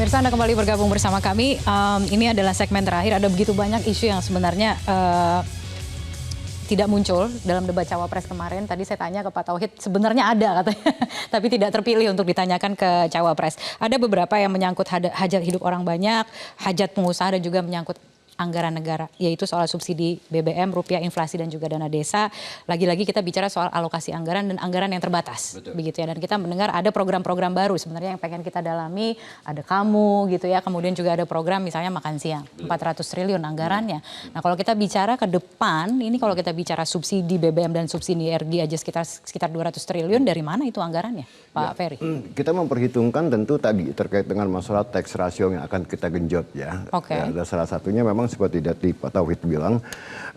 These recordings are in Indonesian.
Pemirsa, Anda kembali bergabung bersama kami. Ini adalah segmen terakhir. Ada begitu banyak isu yang sebenarnya tidak muncul dalam debat Cawapres kemarin. Tadi saya tanya ke Pak Tauhid, sebenarnya ada katanya, tapi tidak terpilih untuk ditanyakan ke Cawapres. Ada beberapa yang menyangkut hajat hidup orang banyak, hajat pengusaha, dan juga menyangkut anggaran negara, yaitu soal subsidi BBM, rupiah, inflasi, dan juga dana desa. Lagi-lagi kita bicara soal alokasi anggaran dan anggaran yang terbatas. Betul. Begitu ya. Dan kita mendengar ada program-program baru sebenarnya yang pengen kita dalami, ada kamu gitu ya, kemudian juga ada program misalnya makan siang, 400 triliun anggarannya. Nah, kalau kita bicara ke depan, ini kalau kita bicara subsidi BBM dan subsidi energi aja sekitar 200 triliun, dari mana itu anggarannya, Pak Ferry? Kita memperhitungkan tentu tadi terkait dengan masalah tax ratio yang akan kita genjot ya. Oke. Ada salah satunya memang seperti tadi Pak Tauhid bilang,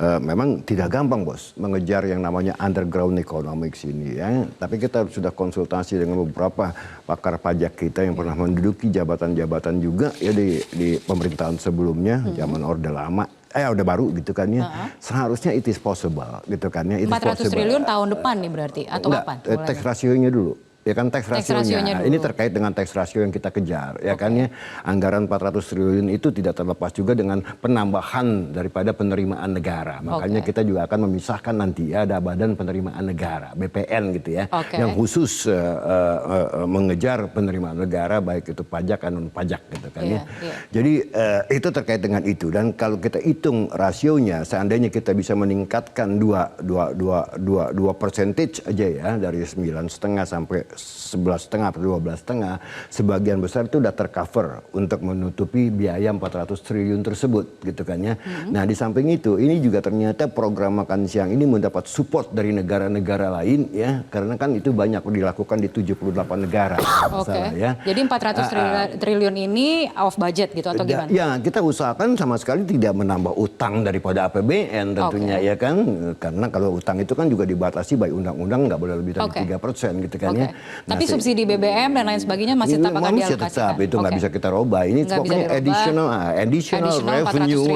memang tidak gampang bos mengejar yang namanya underground economics ini ya. Tapi kita sudah konsultasi dengan beberapa pakar pajak kita yang pernah menduduki jabatan-jabatan juga ya di pemerintahan sebelumnya, zaman Orde Lama. Udah baru gitu kan ya. Seharusnya it is possible gitu kan ya. 400 triliun tahun depan nih berarti atau kapan? Tax rasionya dulu. Ya kan tax rasionya. Ini terkait dengan tax ratio yang kita kejar. Ya kan ya, anggaran 400 triliun itu tidak terlepas juga dengan penambahan daripada penerimaan negara. Makanya kita juga akan memisahkan nanti ya, ada badan penerimaan negara, BPN gitu ya. Yang khusus mengejar penerimaan negara baik itu pajak dan non pajak gitu kan ya. Jadi itu terkait dengan itu, dan kalau kita hitung rasionya, seandainya kita bisa meningkatkan 2 percentage aja ya, dari 9,5 sampai 11,5 atau 12,5, sebagian besar itu sudah tercover untuk menutupi biaya 400 triliun tersebut gitu kan ya. Nah, di samping itu ini juga ternyata program makan siang ini mendapat support dari negara-negara lain ya, karena kan itu banyak dilakukan di 78 negara. Ya. Jadi 400 triliun ini off budget gitu atau gimana? Ya, kita usahakan sama sekali tidak menambah utang daripada APBN tentunya ya kan, karena kalau utang itu kan juga dibatasi by undang-undang, nggak boleh lebih dari 3% gitu kan ya. Nah, tapi subsidi BBM dan lain sebagainya masih tetap akan dialokasikan? Tetap, itu nggak bisa kita rubah. Ini pokoknya additional revenue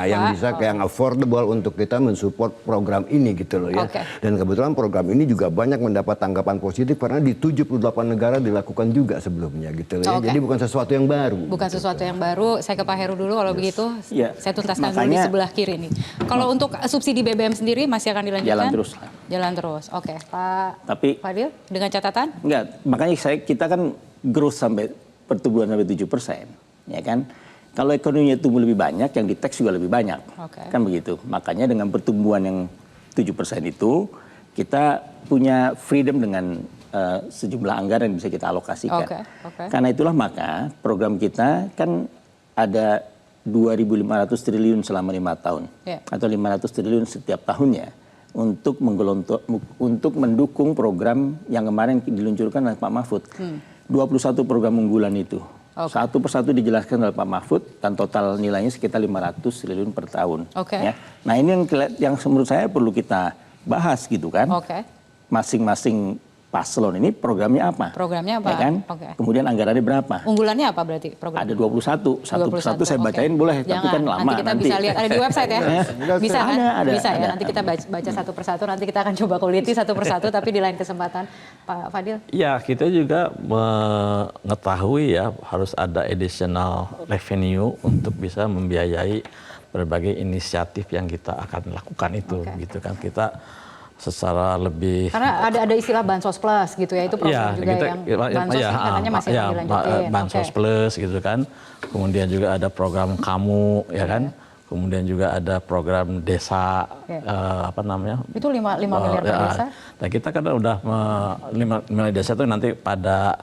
yang bisa yang affordable untuk kita mensupport program ini gitu loh ya. Dan kebetulan program ini juga banyak mendapat tanggapan positif karena di 78 negara dilakukan juga sebelumnya gitu loh ya. Jadi bukan sesuatu yang baru. Bukan sesuatu yang baru. Saya ke Pak Heru dulu kalau begitu. Saya tuntaskan dulu di sebelah kiri nih. Kalau untuk subsidi BBM sendiri masih akan dilanjutkan? Jalan terus. Jalan terus. Oke, Pak Fadil dengan catatan? Enggak, makanya kita kan growth sampai pertumbuhan sampai 7%, ya kan? Kalau ekonominya tumbuh lebih banyak, yang di tax juga lebih banyak, kan begitu. Makanya dengan pertumbuhan yang 7% itu, kita punya freedom dengan sejumlah anggaran yang bisa kita alokasikan. Karena itulah maka program kita kan ada 2.500 triliun selama 5 tahun, atau 500 triliun setiap tahunnya, untuk mendukung program yang kemarin diluncurkan oleh Pak Mahfud. 21 program unggulan itu. Satu persatu dijelaskan oleh Pak Mahfud, dan total nilainya sekitar 500 triliun per tahun. Ya. Nah, ini yang menurut saya perlu kita bahas gitu kan. Masing-masing paslon ini programnya apa? Programnya apa? Ya kan? Kemudian anggarannya berapa? Unggulannya apa berarti program? Ada 21. Satu persatu saya bacain boleh, tapi kan lama. Nanti kita bisa lihat, ada di website ya? Bisa kan? Bisa ya, nanti kita baca satu persatu, nanti kita akan coba kuliti satu persatu, tapi di lain kesempatan. Pak Fadil? Ya, kita juga mengetahui ya, harus ada additional revenue untuk bisa membiayai berbagai inisiatif yang kita akan lakukan itu. Gitu kan, kita secara lebih, karena ada istilah bansos plus gitu ya, itu program juga yang bansos katanya masih akan dilanjutin. Bansos plus gitu kan, kemudian juga ada program kamu ya kan, kemudian juga ada program desa itu 5 miliar per desa. Nah, kita kan udah 5 miliar desa itu nanti pada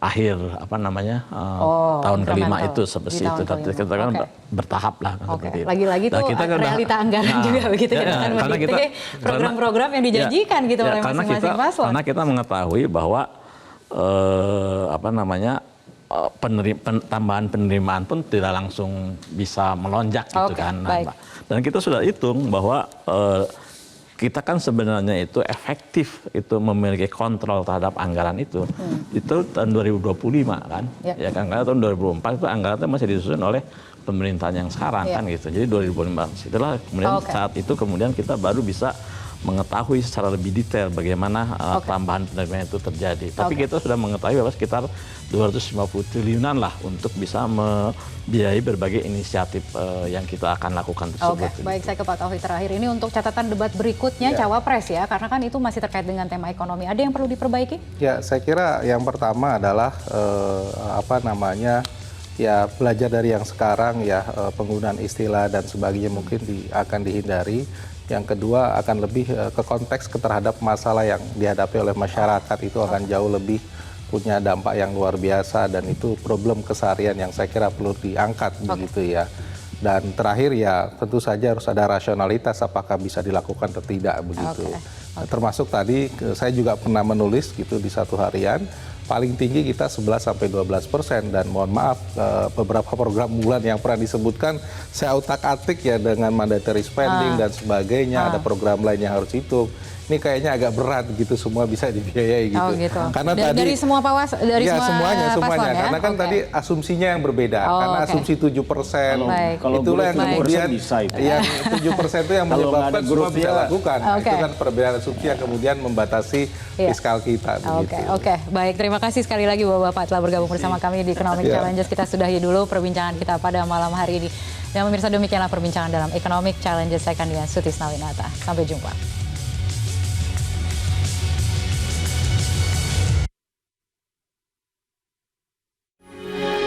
akhir tahun kelima itu seperti itu. Kita kan bertahap lah. Lagi-lagi tuh realita anggaran juga begitu ya, kan mendikte program-program yang dijanjikan gitu oleh masing-masing paslon. Karena kita mengetahui bahwa tambahan penerimaan pun tidak langsung bisa melonjak gitu kan. Dan kita sudah hitung bahwa kita kan sebenarnya itu efektif itu memiliki kontrol terhadap anggaran itu tahun 2025 kan, ya kan, karena tahun 2004 itu anggarannya masih disusun oleh pemerintahan yang sekarang kan gitu. Jadi 2005 itulah kemudian saat itu kemudian kita baru bisa mengetahui secara lebih detail bagaimana tambahan penerimaan itu terjadi. Tapi kita sudah mengetahui bahwa sekitar 250 triliunan lah untuk bisa membiayai berbagai inisiatif yang kita akan lakukan tersebut. Oke, baik, saya ke Pak Tauhid terakhir. Ini untuk catatan debat berikutnya Cawapres ya, karena kan itu masih terkait dengan tema ekonomi. Ada yang perlu diperbaiki? Ya, saya kira yang pertama adalah ya belajar dari yang sekarang ya, penggunaan istilah dan sebagainya mungkin akan dihindari. Yang kedua akan lebih ke konteks terhadap masalah yang dihadapi oleh masyarakat, itu akan jauh lebih punya dampak yang luar biasa, dan itu problem keseharian yang saya kira perlu diangkat begitu ya. Dan terakhir ya tentu saja harus ada rasionalitas apakah bisa dilakukan atau tidak begitu. Termasuk tadi saya juga pernah menulis gitu di satu harian, paling tinggi kita 11-12%, dan mohon maaf beberapa program bulan yang pernah disebutkan saya utak-atik ya dengan mandatory spending dan sebagainya, ada program lain yang harus hitung. Ini kayaknya agak berat gitu, semua bisa dibiayai gitu. Oh gitu. Karena dari semua semuanya. paslon, ya? Karena kan tadi asumsinya yang berbeda. Karena asumsi 7%. Itulah yang kemudian bisa itu. yang 7% itu yang menyebabkan semua bisa lakukan. Itu kan perbedaan asumsi yang kemudian membatasi fiskal kita. Oke. Baik, terima kasih sekali lagi Bapak-Bapak telah bergabung bersama kami di Economic Challenges. Kita sudahi dulu perbincangan kita pada malam hari ini. Dan pemirsa, demikianlah perbincangan dalam Economic Challenges. Saya Kandian Sutisnawinata. Sampai jumpa.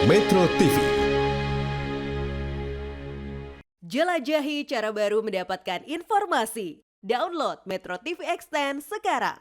Metro TV. Jelajahi cara baru mendapatkan informasi. Download Metro TV Extend sekarang.